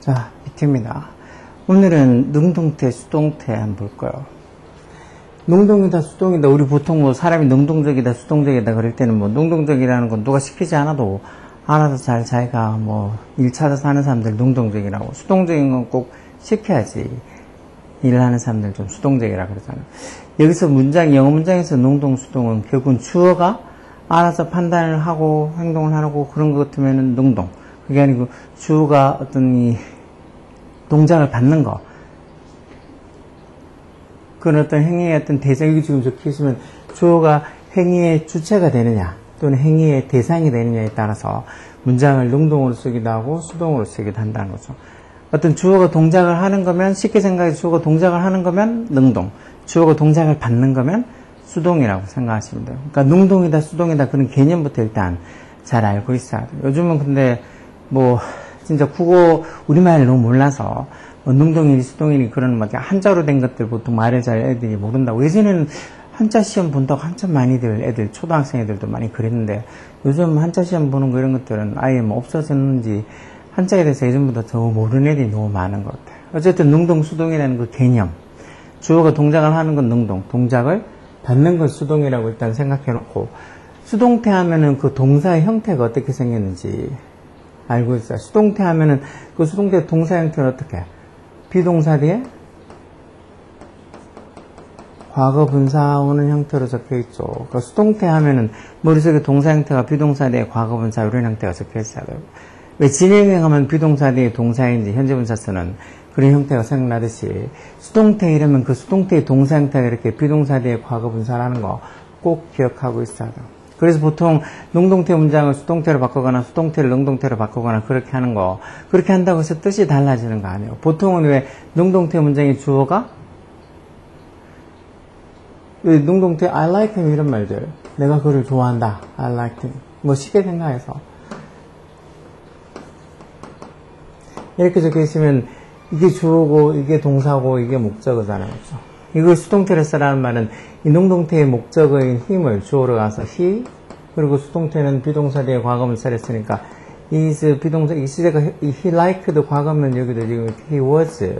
자, 비트입니다. 오늘은 능동태, 수동태 한번 볼 거예요. 능동이다, 수동이다. 우리 보통 뭐 사람이 능동적이다, 수동적이다 그럴 때는 뭐 능동적이라는 건 누가 시키지 않아도 알아서 잘 자기가 뭐 일 찾아서 하는 사람들 능동적이라고, 수동적인 건 꼭 시켜야지 일을 하는 사람들 좀 수동적이라고 그러잖아요. 여기서 영어 문장에서 능동, 수동은 결국은 주어가 알아서 판단을 하고 행동을 하고 그런 것 같으면은 능동. 그게 아니고 주어가 어떤 이 동작을 받는 거. 그런 어떤 행위의 어떤 대상이 지금 적혀 있으면 주어가 행위의 주체가 되느냐 또는 행위의 대상이 되느냐에 따라서 문장을 능동으로 쓰기도 하고 수동으로 쓰기도 한다는 거죠. 어떤 주어가 동작을 하는 거면, 쉽게 생각해서 주어가 동작을 하는 거면 능동, 주어가 동작을 받는 거면 수동이라고 생각하시면 돼요. 그러니까 능동이다, 수동이다 그런 개념부터 일단 잘 알고 있어야 돼요. 요즘은 근데 뭐 진짜 국어 우리말을 너무 몰라서 뭐 능동이니 수동이니 그런 막 한자로 된 것들 보통 말을 잘 애들이 모른다고. 예전에는 한자 시험 본다고 한참 많이들 애들 초등학생 애들도 많이 그랬는데 요즘 한자 시험 보는 거 이런 것들은 아예 뭐 없어졌는지 한자에 대해서 예전보다 더 모르는 애들이 너무 많은 것 같아요. 어쨌든 능동, 수동이라는 그 개념, 주어가 동작을 하는 건 능동, 동작을 받는 건 수동이라고 일단 생각해 놓고, 수동태 하면은 그 동사의 형태가 어떻게 생겼는지 알고 있어요. 수동태 하면은 그 수동태 동사 형태는 어떻게? 비동사 뒤에 과거 분사 오는 형태로 적혀 있죠. 그러니까 수동태 하면은 머릿속에 동사 형태가 비동사 뒤에 과거 분사 이런 형태가 적혀 있어요. 왜 진행형하면 비동사 뒤에 동사인지 현재 분사 쓰는 그런 형태가 생각나듯이 수동태 이러면 그 수동태의 동사 형태가 이렇게 비동사 뒤에 과거 분사라는 거 꼭 기억하고 있어야 돼요. 그래서 보통 능동태 문장을 수동태로 바꾸거나 수동태를 능동태로 바꾸거나 그렇게 하는 거, 그렇게 한다고 해서 뜻이 달라지는 거 아니에요. 보통은 왜 능동태 문장의 주어가 왜 능동태 I like him 이런 말들, 내가 그를 좋아한다, I like him 뭐 쉽게 생각해서 이렇게 적혀 있으면 이게 주어고 이게 동사고 이게 목적어잖아요. 그렇죠? 이걸 수동태로 쓰라는 말은 이 능동태의 목적어인 힘을 주어로 가서 he, 그리고 수동태는 비동사 뒤에 과거분사를 했으니까 is 비동사, 이 시제가 he liked 과거면 여기도 지금 he was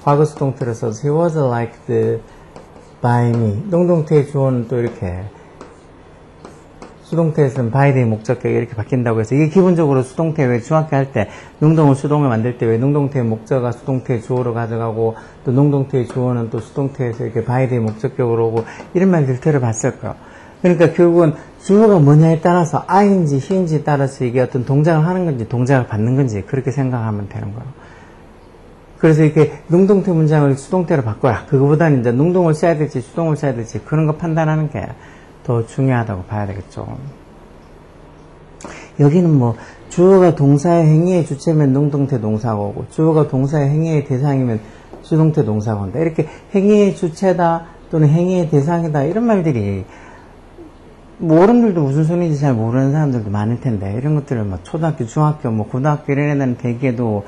과거 수동태로 써서 he was liked by me. 능동태의 주어는 또 이렇게 수동태에서는 by the 목적격이 이렇게 바뀐다고 해서, 이게 기본적으로 수동태 왜 중학교 할 때 능동을 수동을 만들 때 왜 능동태의 목적어가 수동태의 주어로 가져가고 또 능동태의 주어는 또 수동태에서 이렇게 by the 목적격으로 오고 이런 말들 들어봤을 거예요. 그러니까 결국은 주어가 뭐냐에 따라서 I인지 he인지에 따라서 이게 어떤 동작을 하는 건지 동작을 받는 건지 그렇게 생각하면 되는 거예요. 그래서 이렇게 능동태 문장을 수동태로 바꿔라. 그거보다는 이제 능동을 써야 될지 수동을 써야 될지 그런 거 판단하는 게 더 중요하다고 봐야 되겠죠. 여기는 뭐 주어가 동사의 행위의 주체면 능동태 동사가 오고 주어가 동사의 행위의 대상이면 수동태 동사가 온다. 이렇게 행위의 주체다 또는 행위의 대상이다 이런 말들이 어른들도 무슨 소리인지 잘 모르는 사람들도 많을 텐데, 이런 것들을 뭐 초등학교, 중학교, 뭐 고등학교 이런 애들은 대개도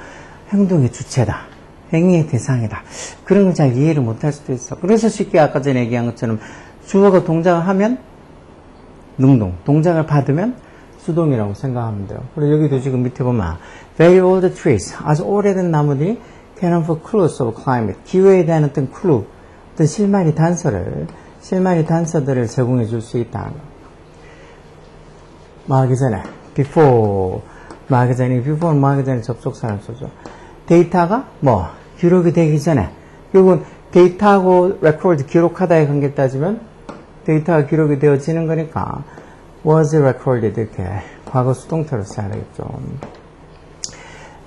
행동의 주체다, 행위의 대상이다, 그런 걸 잘 이해를 못할 수도 있어. 그래서 쉽게 아까 전에 얘기한 것처럼 주어가 동작을 하면 능동, 동작을 받으면 수동이라고 생각하면 돼요. 그리고 여기도 지금 밑에 보면 very old trees, 아주 오래된 나무들이 can offer clues of climate, 기후에 대한 어떤 clue, 어떤 실마리 단서들을 제공해 줄 수 있다는 거. 말하기 전에 before 말하기 전에 접속사를 쓰죠. 데이터가 뭐 기록이 되기 전에, 결국은 데이터하고 record, 기록하다의 관계를 따지면 데이터가 기록이 되어지는 거니까 was recorded 이렇게 과거 수동태로 써야 되겠죠.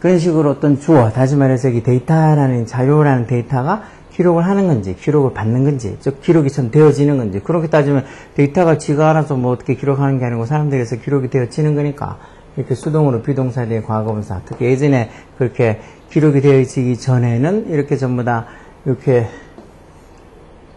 그런 식으로 어떤 주어, 다시 말해서 여기 데이터라는 자료라는 데이터가 기록을 하는 건지 기록을 받는 건지, 즉 기록이 전 되어지는 건지, 그렇게 따지면 데이터가 지가 알아서 뭐 어떻게 기록하는 게 아니고 사람들에서 기록이 되어지는 거니까 이렇게 수동으로 비동사 뒤에 과거분사, 특히 예전에 그렇게 기록이 되어지기 전에는 이렇게 전부 다 이렇게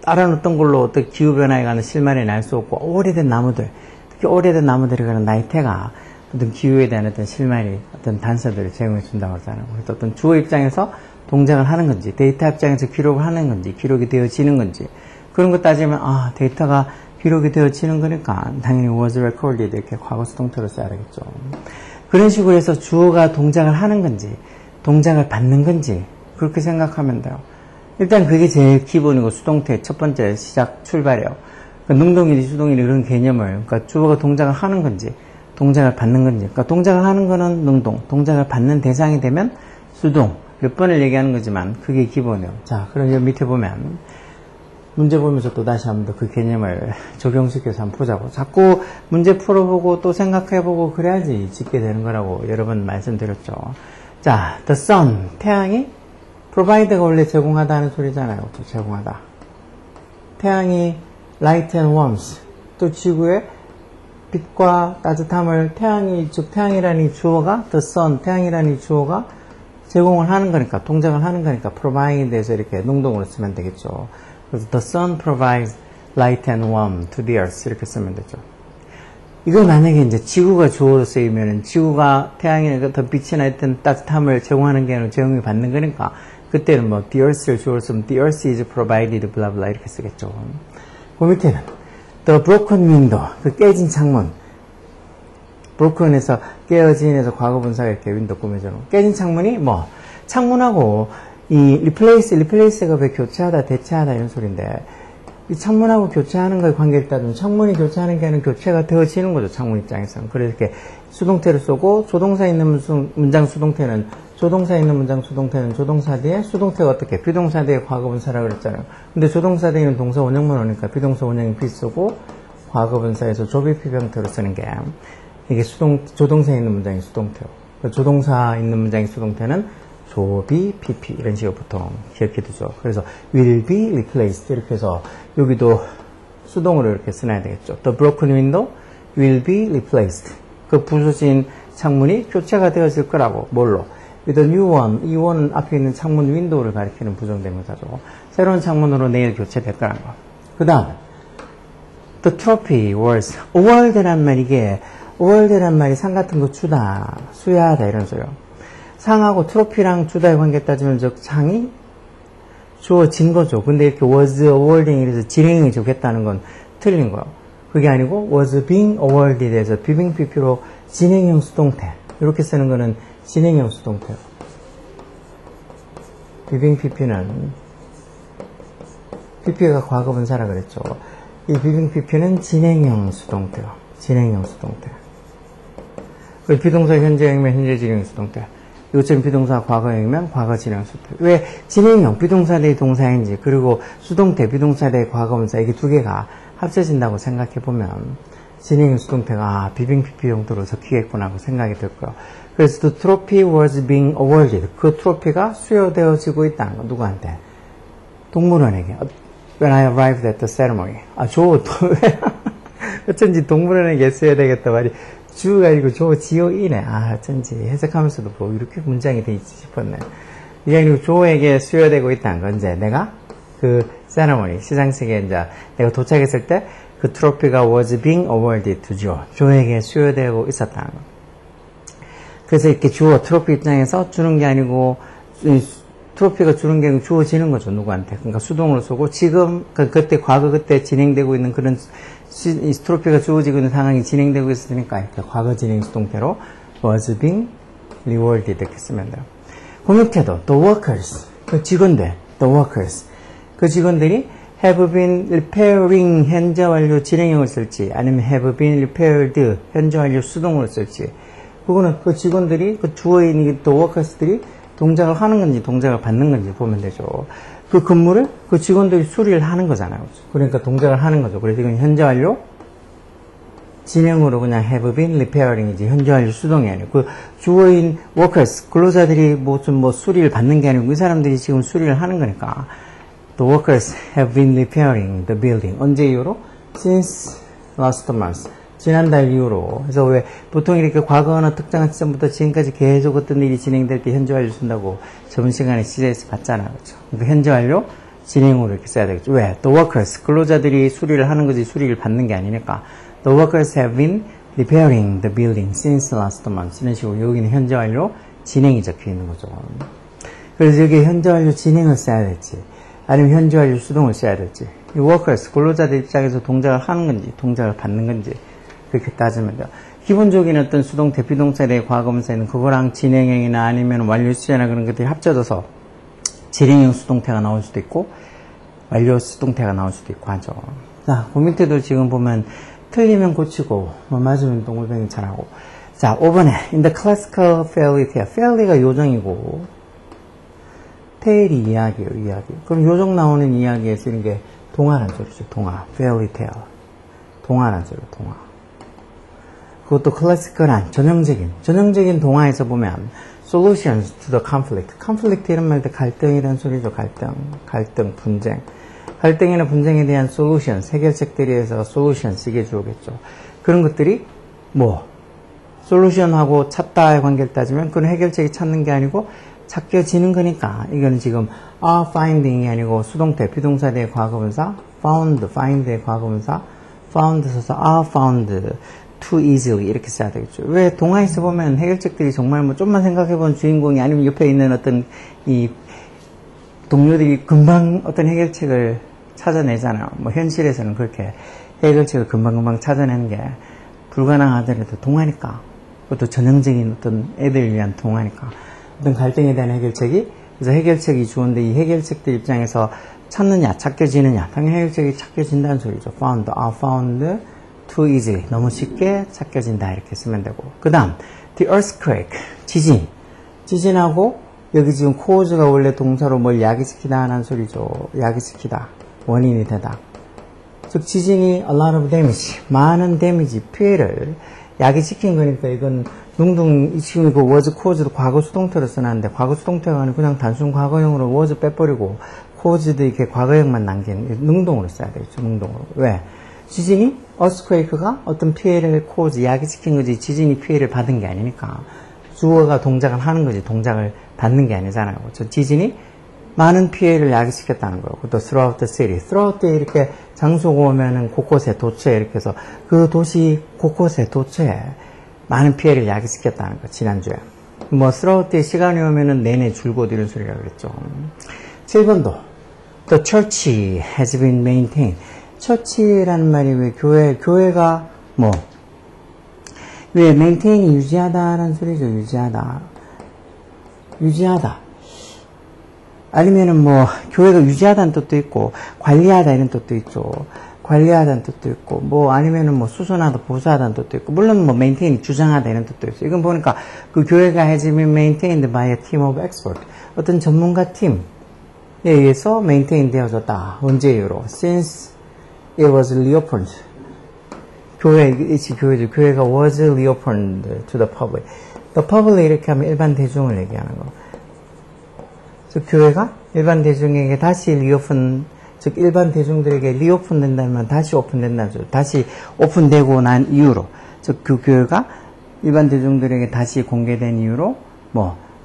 알아놓던 걸로 어떤 기후변화에 관한 실마리를 날 수 없고, 오래된 나무들, 특히 오래된 나무들에 관한 나이테가 어떤 기후에 대한 어떤 실마리, 어떤 단서들을 제공해 준다고 하잖아요. 그래서 어떤 주어 입장에서 동작을 하는 건지, 데이터 입장에서 기록을 하는 건지, 기록이 되어지는 건지, 그런 거 따지면, 아, 데이터가 기록이 되어지는 거니까 당연히 was recorded 이렇게 과거 수동태로 써야 되겠죠. 그런 식으로 해서 주어가 동작을 하는 건지 동작을 받는 건지 그렇게 생각하면 돼요. 일단 그게 제일 기본이고 수동태 첫 번째 시작 출발이에요. 그러니까 능동일이 수동일이 그런 개념을 그러니까 주어가 동작을 하는 건지 동작을 받는 건지 그러니까 동작을 하는 거는 능동, 동작을 받는 대상이 되면 수동 몇 번을 얘기하는 거지만 그게 기본이에요. 자, 그럼 여기 밑에 보면 문제 보면서 또 다시 한번 더 그 개념을 적용시켜서 한번 보자고. 자꾸 문제 풀어보고 또 생각해보고 그래야지 짓게 되는 거라고 여러 번 말씀드렸죠. 자, the sun, 태양이 provide가 원래 제공하다는 소리잖아요. 또 제공하다. 태양이 light and warmth, 또 지구에 빛과 따뜻함을 태양이, 즉 태양이라는 이 주어가 the sun, 태양이라는 이 주어가 제공을 하는 거니까, 동작을 하는 거니까 provide에 대해서 이렇게 능동으로 쓰면 되겠죠. 그래서 the sun provides light and warmth to the earth 이렇게 쓰면 되죠. 이걸 만약에 이제 지구가 주어로 쓰이면은 지구가 태양이나 더 빛이나 하여튼 따뜻함을 제공하는 게 아니라 제공이 받는 거니까 그때는 뭐 the earth를 주어로 쓰면 the earth is provided blah blah 이렇게 쓰겠죠. 그 밑에는 the broken window 그 깨진 창문 broken에서 깨어진에서 과거분사가 이렇게 윈도 꾸며져 놓은 깨진 창문이 뭐 창문하고 이 replace가 왜 교체하다 대체하다 이런 소리인데 이 창문하고 교체하는 거에 관계를 따지면 창문이 교체하는 게 아니라 교체가 되어지는 거죠. 창문 입장에서는. 그래서 이렇게 수동태를 쓰고 조동사 있는 문장 수동태는 조동사 있는 문장 수동태는 조동사 뒤에 수동태가 어떻게 비동사 뒤에 과거분사라고 그랬잖아요. 근데 조동사 뒤에는 동사 원형만 오니까 비동사 원형이 비 쓰고 과거분사에서 조비 피병태로 쓰는 게 이게 조동사에 있는 문장이 수동태요. 조동사 있는 문장이 수동태는 조비, pp 이런 식으로 보통 기억해 두죠. 그래서 will be replaced 이렇게 해서 여기도 수동으로 이렇게 써놔야 되겠죠. The broken window will be replaced. 그 부서진 창문이 교체가 되어질 거라고. 뭘로? With a new one. 이 one은 앞에 있는 창문 윈도우를 가리키는 부정대명사죠. 새로운 창문으로 내일 교체될 거라는 거. 그 다음 The trophy was award란 말 이게 award란 말이 상 같은 거 주다, 수여하다 이런 소리요. 상하고 트로피랑 주다의 관계 따지면 저 상이 주어진 거죠. 근데 이렇게 was awarding 이래서 진행이 좋겠다는 건 틀린 거예요. 그게 아니고 was being awarded 해서 비빙 pp로 진행형 수동태 이렇게 쓰는 거는 진행형 수동태예요. 비빙 pp는 pp가 과거분사라 그랬죠. 이 비빙 pp는 진행형 수동태예요. 진행형 수동태. 그 비동사 현재형이면 현재 진행 수동태. 이것처럼 비동사 과거형이면 과거 진행 수동태. 왜 진행형 비동사 대 동사인지 그리고 수동태 비동사 대 과거분사 이게 두 개가 합쳐진다고 생각해 보면 진행형 수동태가 비빙 pp 용도로 적히겠구나 하고 생각이 들 거예요. 그래서 the trophy was being awarded. 그 트로피가 수여되어지고 있다는 거 누구한테? 동물원에게. When I arrived at the ceremony. 어쩐지 동물원에게 수여되겠다 말이 주가 아니고 지어이네. 어쩐지 해석하면서도 뭐 이렇게 문장이 돼 있지 싶었네. 이게 아니고 조에게 수여되고 있다는 건 이제 내가 그 세레머니 시상식에 이제 내가 도착했을 때 그 트로피가 was being awarded to 조에게 수여되고 있었다는 거. 그래서 이렇게 트로피 입장에서 주는 게 아니고 트로피가 주는 게 아니고 주어지는 거죠. 누구한테. 그러니까 수동으로 쓰고 지금 그때 과거 그때 진행되고 있는 그런 이 트로피가 주어지고 있는 상황이 진행되고 있으니까 이렇게 과거 진행 수동태로 was being rewarded 이렇게 쓰면 돼요. 그 밑에도 the workers, 그 직원들, the workers, 그 직원들이 have been repairing 현재 완료 진행형을 쓸지 아니면 have been repaired 현재 완료 수동으로 쓸지 그거는 그 직원들이 그 주어인 the workers들이 동작을 하는 건지 동작을 받는 건지 보면 되죠. 그 근무를 그 직원들이 수리를 하는 거잖아요. 그러니까 동작을 하는 거죠. 그래서 이건 현재 완료 진행으로 그냥 have been repairing이지 현재 완료 수동이 아니고 그 주어인 workers 근로자들이 뭐 수리를 받는 게 아니고 이 사람들이 지금 수리를 하는 거니까 the workers have been repairing the building 언제 이후로? since last month 지난달 이후로. 그래서 왜 보통 이렇게 과거 어느 특정한 시점부터 지금까지 계속 어떤 일이 진행될 때 현재 완료 쓴다고 저번 시간에 CJ에서 봤잖아요. 그렇죠? 그러니까 현재 완료 진행으로 이렇게 써야 되겠죠. 왜? The workers 근로자들이 수리를 하는 거지 수리를 받는 게 아니니까 The workers have been repairing the building since last month 이런 식으로 여기는 현재 완료 진행이 적혀 있는 거죠. 그래서 여기 현재 완료 진행을 써야 될지 아니면 현재 완료 수동을 써야 될지 이 workers 근로자들 입장에서 동작을 하는 건지 동작을 받는 건지 그렇게 따지면 돼요. 기본적인 어떤 수동태, 비동사에 대해 과거분사에는 그거랑 진행형이나 아니면 완료 시제나 그런 것들이 합쳐져서 진행형 수동태가 나올 수도 있고 완료 수동태가 나올 수도 있고 하죠. 자, 그 밑에도 지금 보면 틀리면 고치고 뭐 맞으면 동글뱅이 잘하고. 자, 5번에 in the classical fairy tale. fairy가 요정이고 tale이 이야기예요, 이야기. 그럼 요정 나오는 이야기에 쓰는 게 동화란 소리죠, 동화. fairy tale. 동화란 소리죠, 동화. 그것도 클래시컬한 전형적인 동화에서 보면 solutions to the conflict. conflict 이런 말도 갈등이란 소리죠. 갈등, 분쟁. 갈등이나 분쟁에 대한 solutions, 해결책들에 의해서 solutions 이게 주어겠죠. 그런 것들이 solution하고 찾다의 관계를 따지면 그런 해결책이 찾는 게 아니고 찾겨지는 거니까 이거는 지금 are finding이 아니고 수동태, 비동사에 대해 과거분사, find의 과거분사, found 써서 are found too easily 이렇게 써야 되겠죠. 왜 동화에서 보면 해결책들이 정말 뭐 좀만 생각해본 주인공이 아니면 옆에 있는 어떤 이 동료들이 금방 어떤 해결책을 찾아내잖아요. 뭐 현실에서는 그렇게 해결책을 금방금방 찾아내는 게 불가능하더라도 동화니까. 그것도 전형적인 어떤 애들을 위한 동화니까. 어떤 갈등에 대한 해결책이, 그래서 해결책이 좋은데 이 해결책들 입장에서 찾느냐, 찾겨지느냐. 당연히 해결책이 찾겨진다는 소리죠. found, are found too easily. 너무 쉽게 찾겨진다. 이렇게 쓰면 되고. 그 다음, the earthquake. 지진하고, 여기 지금 cause가 원래 동사로 뭘 야기시키다 하는 소리죠. 야기시키다. 원인이 되다. 즉, 지진이 a lot of damage. 많은 데미지, 피해를 야기시킨 거니까 이건 지금 이거 was cause도 과거 수동태로 써놨는데 과거 수동태가 아니고 그냥 단순 과거형으로 was 빼버리고 cause도 이렇게 과거형만 남긴 능동으로 써야 되겠죠. 능동으로. 왜? 지진이 earthquake가 어떤 피해를 cause, 야기시킨 거지 지진이 피해를 받은 게 아니니까 주어가 동작을 하는 거지 동작을 받는 게 아니잖아요. 그렇죠? 지진이 많은 피해를 야기시켰다는 거예요. 그것도 throughout the city. throughout the 이렇게 장소가 오면은 곳곳에 도처에 이렇게 해서 그 도시 곳곳에 도처에 많은 피해를 야기시켰다는 거, 지난주에. 뭐, throughout the 시간이 오면은 내내 줄곧 이런 소리라고 그랬죠. 7번도. The church has been maintained. church라는 말이 왜 교회가 왜 maintain이 유지하다라는 소리죠, 유지하다. 아니면은 교회가 유지하다는 뜻도 있고, 관리하다 이런 뜻도 있죠. 관리하다는 뜻도 있고, 아니면은 수선하다, 보수하다는 뜻도 있고, 물론 maintain이 주장하다 이런 뜻도 있어요. 이건 보니까 그 교회가 has been maintained by a team of experts. 어떤 전문가 팀에 의해서 maintain 되어졌다. 언제 이후로? Since it was reopened. 교회가 was reopened to the public. The public 이렇게 하면 일반 대중을 얘기하는 거. 즉, 교회가 일반 대중에게 다시 reopen, 즉 일반 대중들에게 리오픈 된다면 다시 오픈된다는 소리. 다시 오픈되고 난 이후로, 즉 그 교회가 일반 대중들에게 다시 공개된 이후로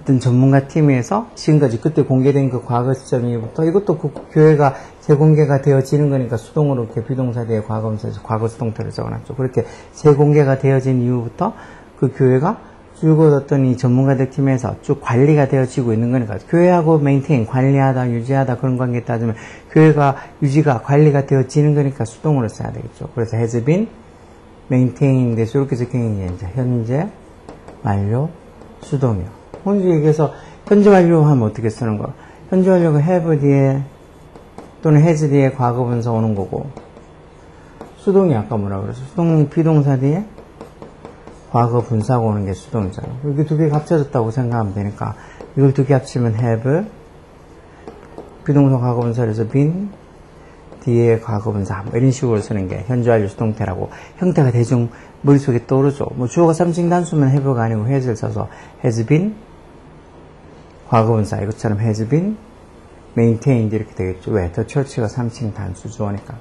어떤 전문가 팀에서 지금까지 그때 공개된 그 과거 시점 이후부터 이것도 그 교회가 재공개가 되어지는 거니까 수동으로 이렇게 비동사 뒤에 과거분사에서 과거 수동태를 적어놨죠. 그렇게 재공개가 되어진 이후부터 그 교회가 줄곧 어떤 이 전문가들 팀에서 쭉 관리가 되어지고 있는 거니까 교회하고 메인테인, 관리하다, 유지하다 그런 관계에 따지면 교회가 유지가 관리가 되어지는 거니까 수동으로 써야 되겠죠. 그래서 has been maintained 이렇게 적혀있는 게 이제 현재 완료 수동이요. 먼저 얘기해서 현재 완료 하면 어떻게 쓰는 거? 현재 완료가 have 뒤에 또는 has 뒤에 과거분사 오는 거고 수동이 아까 뭐라고 그랬어? 수동이 비동사 뒤에 과거 분사가 오는 게 수동이잖아요. 여기 두 개가 합쳐졌다고 생각하면 되니까 이걸 두 개 합치면 have 비동사 과거 분사에서 been 뒤에 과거 분사 이런 식으로 쓰는 게 현재 완료 수동태라고 형태가 대충 머릿속에 떠오르죠. 주어가 3층 단수면 have가 아니고 has를 써서 has been 과거 분사 이것처럼 has been maintained 이렇게 되겠죠. 왜? The church가 3층 단수 주어니까.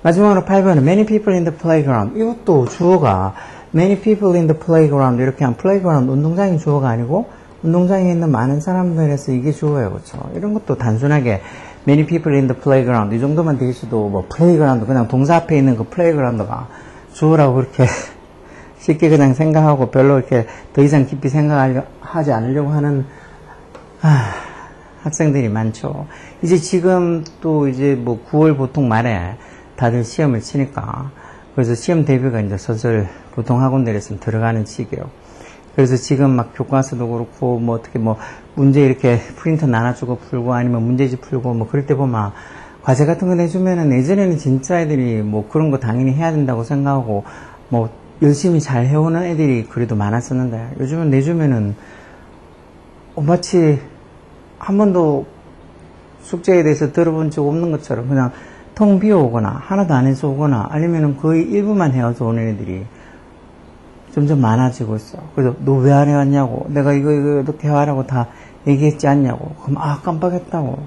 마지막으로 8번은 many people in the playground. 이것도 주어가 many people in the playground 이렇게 하면 playground 운동장이 주어가 아니고 운동장에 있는 많은 사람들에서 이게 주어예요. 그렇죠? 이런 것도 단순하게 many people in the playground 이 정도만 돼 있어도 playground 그냥 동사 앞에 있는 그 playground가 주어라고 그렇게 쉽게 그냥 생각하고 별로 이렇게 더 이상 깊이 생각하지 않으려고 하는 학생들이 많죠. 이제 지금 또 이제 9월 보통 말에 다들 시험을 치니까 그래서 시험 대비가 이제 슬슬 보통 학원들에서는 들어가는 시기예요. 그래서 지금 막 교과서도 그렇고, 뭐 어떻게 뭐 문제 이렇게 프린터 나눠주고 풀고 아니면 문제집 풀고 뭐 그럴 때 보면 과제 같은 거 내주면은 예전에는 진짜 애들이 뭐 그런 거 당연히 해야 된다고 생각하고 뭐 열심히 잘 해오는 애들이 그래도 많았었는데 요즘은 내주면은 마치 한 번도 숙제에 대해서 들어본 적 없는 것처럼 그냥 텅 비어오거나 하나도 안 해서 오거나 아니면은 거의 일부만 해와서 오는 애들이 점점 많아지고 있어. 그래서 너 왜 안 해왔냐고, 내가 이거 이렇게 해와라고 다 얘기했지 않냐고. 그럼 깜빡했다고.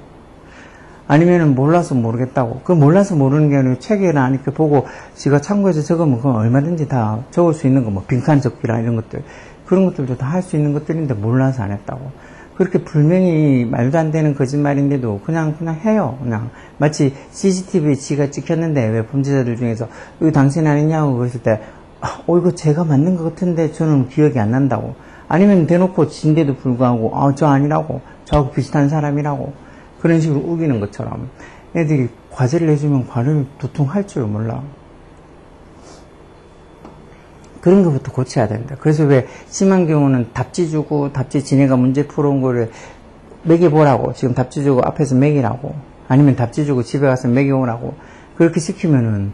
아니면은 몰라서 모르겠다고. 그 몰라서 모르는 게 아니고 책에나 이렇게 보고 지가 참고해서 적으면 그건 얼마든지 다 적을 수 있는 거, 뭐 빈칸 적기라 이런 것들, 그런 것들도 다 할 수 있는 것들인데 몰라서 안 했다고. 그렇게 불명이 말도 안 되는 거짓말인데도 그냥 해요. 그냥 마치 CCTV에 지가 찍혔는데 왜 범죄자들 중에서 이거 당신 아니냐고 그랬을 때 이거 제가 맞는 것 같은데 저는 기억이 안 난다고. 아니면 대놓고 진데도 불구하고 저 아니라고, 저하고 비슷한 사람이라고 그런 식으로 우기는 것처럼 애들이 과제를 내주면 과제를 도통 할 줄 몰라. 그런 것부터 고쳐야 된다. 그래서 왜 심한 경우는 답지 주고 답지 지네가 문제 풀어온 거를 매겨보라고, 지금 답지 주고 앞에서 매기라고, 아니면 답지 주고 집에 가서 매겨오라고 그렇게 시키면은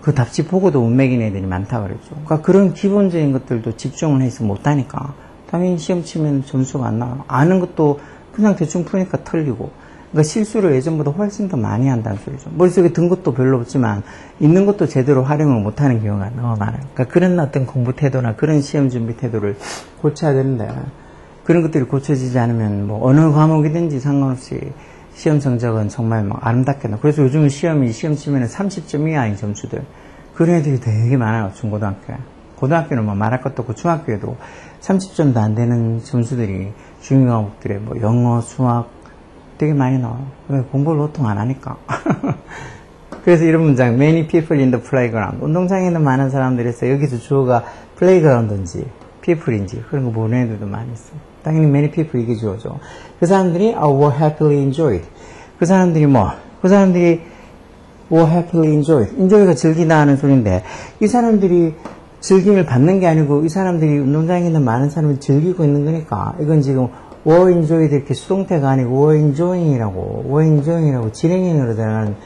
그 답지 보고도 못 매긴 애들이 많다 그랬죠. 그러니까 그런 기본적인 것들도 집중을 해서 못하니까 당연히 시험 치면 점수가 안 나와. 아는 것도 그냥 대충 푸니까 틀리고. 그러니까 실수를 예전보다 훨씬 더 많이 한다는 소리죠. 머릿속에 든 것도 별로 없지만 있는 것도 제대로 활용을 못하는 경우가 너무 많아요. 그러니까 그런 어떤 공부 태도나 그런 시험 준비 태도를 고쳐야 되는데 그런 것들이 고쳐지지 않으면 뭐 어느 과목이든지 상관없이 시험 성적은 정말 막 아름답게 나. 그래서 요즘은 시험 치면은 30점 이하인 점수들, 그런 애들이 되게 많아요. 중고등학교에. 고등학교는 뭐 말할 것도 없고 중학교에도 30점도 안 되는 점수들이 중요 과목들에 뭐 영어, 수학 되게 많이 나와요. 왜? 공부를 보통 안 하니까. 그래서 이런 문장, many people in the playground. 운동장에 있는 많은 사람들에서 여기서 주어가 playground인지 people인지 그런 거 모르는 애들도 많이 있어요. 당연히 many people 이게 주어죠. 그 사람들이 were happily enjoyed. 그 사람들이 were happily enjoyed. enjoy가 즐기다 하는 소리인데 이 사람들이 즐김을 받는 게 아니고 이 사람들이 운동장에 있는 많은 사람을 즐기고 있는 거니까 이건 지금 were enjoyed 이렇게 수동태가 아니고 were enjoying이라고 진행형으로 들어가는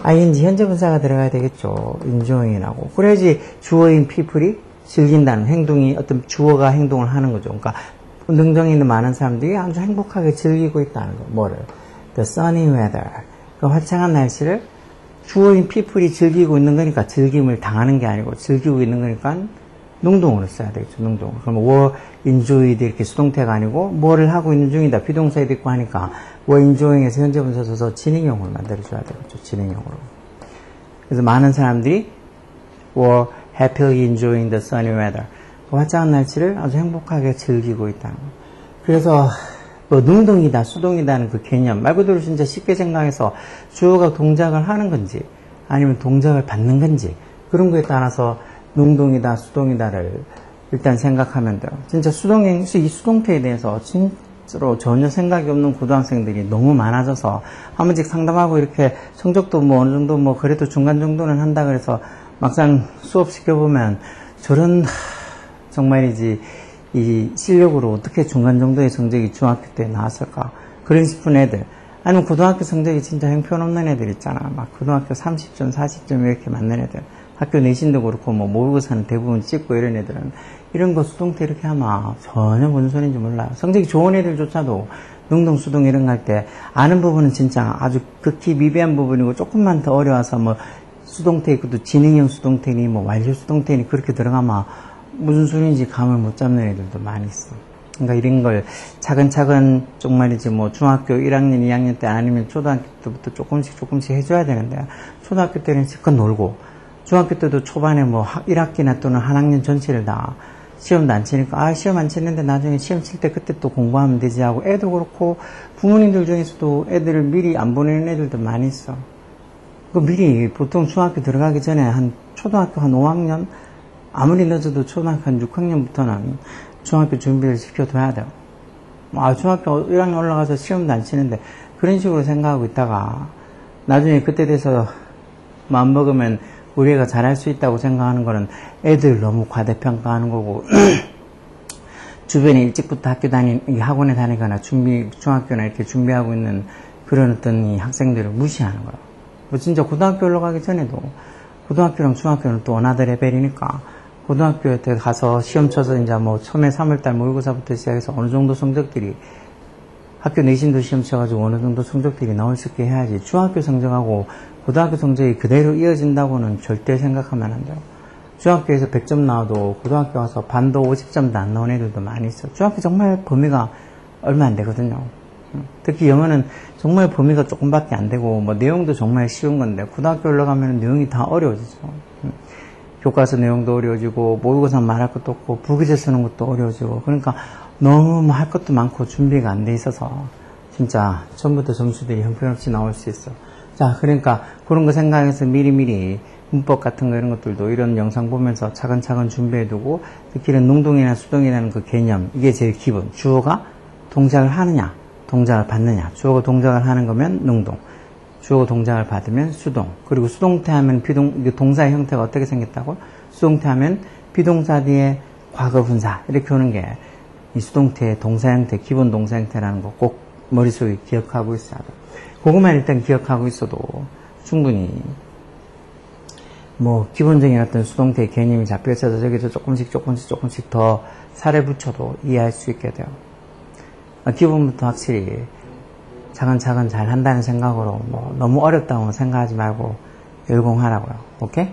ing 현재분사가 들어가야 되겠죠. enjoying이라고. 그래야지 주어인 people이 즐긴다는 행동이 어떤 주어가 행동을 하는 거죠. 그러니까 운동장에 있는 많은 사람들이 아주 행복하게 즐기고 있다는 거. 뭐를? The sunny weather. 그 화창한 날씨를 주어인 people이 즐기고 있는 거니까 즐김을 당하는 게 아니고 즐기고 있는 거니까 능동으로 써야 되겠죠. 능동. 그럼 were enjoyed 이렇게 수동태가 아니고 뭐를 하고 있는 중이다. 비동사에도 있고 하니까 were enjoying에서 현재분사 써서 진행형으로 만들어줘야 되겠죠. 진행형으로. 그래서 많은 사람들이 were happily enjoying the sunny weather. 화창한 날씨를 아주 행복하게 즐기고 있다는 거. 그래서 뭐 능동이다, 수동이다는 그 개념 말 그대로 진짜 쉽게 생각해서 주어가 동작을 하는 건지 아니면 동작을 받는 건지 그런 거에 따라서 능동이다, 수동이다를 일단 생각하면 돼요. 진짜 이 수동태에 대해서 진짜로 전혀 생각이 없는 고등학생들이 너무 많아져서 한 번씩 상담하고 이렇게 성적도 뭐 어느 정도 뭐 그래도 중간 정도는 한다 그래서 막상 수업 시켜보면 저런 정말이지 이 실력으로 어떻게 중간 정도의 성적이 중학교 때 나왔을까 그런 싶은 애들, 아니면 고등학교 성적이 진짜 형편없는 애들 있잖아. 막 고등학교 30점 40점 이렇게 맞는 애들, 학교 내신도 그렇고 뭐 모의고사는 대부분 찍고 이런 애들은 이런 거 수동태 이렇게 하면 전혀 무슨 소리인지 몰라요. 성적이 좋은 애들조차도 능동 수동 이런 거 할 때 아는 부분은 진짜 아주 극히 미비한 부분이고 조금만 더 어려워서 뭐 수동태 있고도 진행형 수동태니 뭐 완료 수동태니 그렇게 들어가면 무슨 소리인지 감을 못 잡는 애들도 많이 있어. 그러니까 이런 걸 차근차근 정말이지 뭐 중학교 1학년, 2학년 때 아니면 초등학교 때부터 조금씩 해줘야 되는데 초등학교 때는 실컷 놀고 중학교 때도 초반에 뭐 1학기나 또는 한 학년 전체를 다 시험도 안 치니까 시험 안 치는데 나중에 시험 칠 때 그때 또 공부하면 되지 하고 애도 그렇고 부모님들 중에서도 애들을 미리 안 보내는 애들도 많이 있어. 그 미리 보통 중학교 들어가기 전에 한 초등학교 한 5학년 아무리 늦어도 초등학교 한 6학년부터는 중학교 준비를 시켜둬야 돼요. 중학교 1학년 올라가서 시험도 안 치는데 그런 식으로 생각하고 있다가 나중에 그때 돼서 마음 먹으면 우리 애가 잘할 수 있다고 생각하는 거는 애들 너무 과대평가하는 거고 주변에 일찍부터 학원에 다니거나 중학교나 이렇게 준비하고 있는 그런 어떤 이 학생들을 무시하는 거예요. 뭐 진짜 고등학교 올라가기 전에도 고등학교랑 중학교는 또 어나더 레벨이니까 고등학교에 가서 시험 쳐서 이제 뭐 처음에 3월달 모의고사부터 시작해서 어느 정도 성적들이 학교 내신도 시험 쳐가지고 어느 정도 성적들이 나올 수 있게 해야지 중학교 성적하고 고등학교 성적이 그대로 이어진다고는 절대 생각하면 안 돼요. 중학교에서 100점 나와도 고등학교 가서 반도 50점도 안 나온 애들도 많이 있어요. 중학교 정말 범위가 얼마 안 되거든요. 특히 영어는 정말 범위가 조금밖에 안 되고 뭐 내용도 정말 쉬운 건데 고등학교 올라가면 내용이 다 어려워지죠. 교과서 내용도 어려워지고 모의고사 말할 것도 없고 부기제 쓰는 것도 어려워지고 그러니까 너무 뭐 할 것도 많고 준비가 안 돼 있어서 진짜 처음부터 점수들이 형편없이 나올 수 있어. 자, 그러니까 그런 거 생각해서 미리미리 문법 같은 거 이런 것들도 이런 영상 보면서 차근차근 준비해두고 특히 이런 능동이나 수동이라는 그 개념 이게 제일 기본. 주어가 동작을 하느냐 동작을 받느냐. 주어가 동작을 하는 거면 능동, 주어가 동작을 받으면 수동. 그리고 수동태 하면 동사의 형태가 어떻게 생겼다고? 수동태 하면 비동사 뒤에 과거 분사 이렇게 오는 게 이 수동태의 동사 형태, 기본 동사 형태라는 거 꼭 머릿속에 기억하고 있어야 돼. 그것만 일단 기억하고 있어도 충분히 뭐 기본적인 어떤 수동태의 개념이 잡혀 있어서 저기서 조금씩 더 살에 붙여도 이해할 수 있게 돼요. 기본부터 확실히 차근차근 잘 한다는 생각으로 뭐 너무 어렵다고 생각하지 말고 열공하라고요. 오케이?